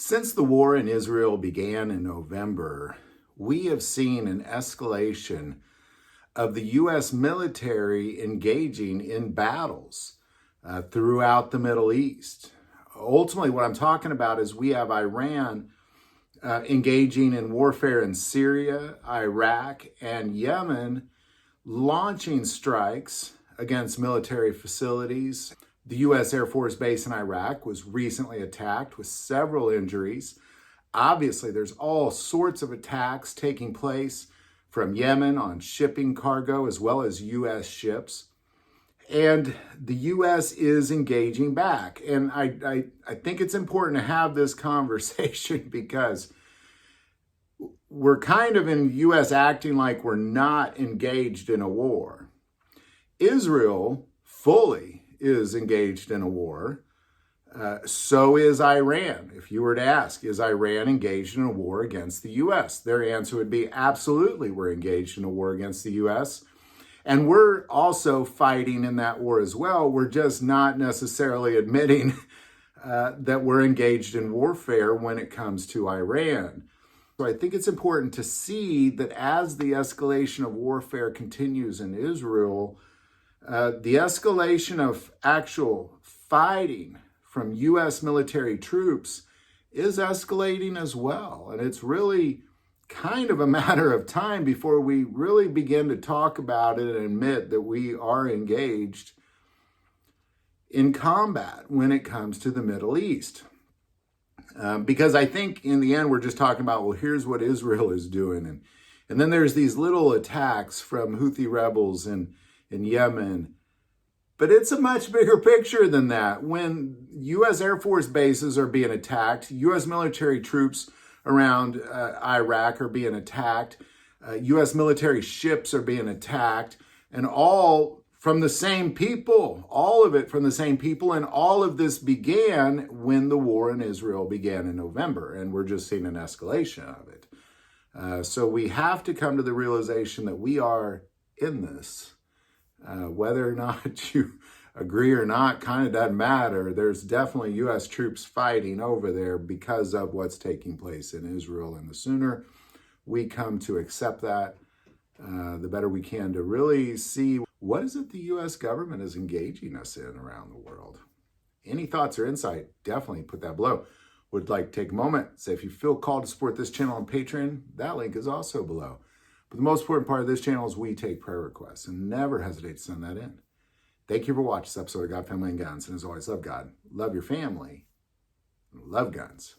Since the war in Israel began in November, we have seen an escalation of the U.S. military engaging in battles throughout the Middle East. Ultimately, what I'm talking about is we have Iran engaging in warfare in Syria, Iraq, and Yemen, launching strikes against military facilities. The U.S. Air Force Base in Iraq was recently attacked with several injuries. Obviously, there's all sorts of attacks taking place from Yemen on shipping cargo as well as U.S. ships. And the U.S. is engaging back. And I think it's important to have this conversation because we're kind of in the U.S. acting like we're not engaged in a war. Israel fully is engaged in a war. So is Iran. If you were to ask, is Iran engaged in a war against the U.S.? Their answer would be absolutely, we're engaged in a war against the U.S. And we're also fighting in that war as well. We're just not necessarily admitting that we're engaged in warfare when it comes to Iran. So I think it's important to see that as the escalation of warfare continues in Israel, the escalation of actual fighting from U.S. military troops is escalating as well. And it's really kind of a matter of time before we really begin to talk about it and admit that we are engaged in combat when it comes to the Middle East. Because I think in the end, we're just talking about, well, here's what Israel is doing. And then there's these little attacks from Houthi rebels in Yemen. But it's a much bigger picture than that. When U.S. Air Force bases are being attacked, U.S. military troops around Iraq are being attacked, U.S. military ships are being attacked, and all from the same people, all of it from the same people, and all of this began when the war in Israel began in November, and we're just seeing an escalation of it. So we have to come to the realization that we are in this. Whether or not you agree or not kind of doesn't matter. There's definitely U.S. troops fighting over there because of what's taking place in Israel. And the sooner we come to accept that, the better we can to really see what is it the U.S. government is engaging us in around the world. Any thoughts or insight, definitely put that below. Would like to take a moment, say if you feel called to support this channel on Patreon, that link is also below. But the most important part of this channel is we take prayer requests, and never hesitate to send that in. Thank you for watching this episode of God, Family, and Guns. And as always, love God, love your family, love guns.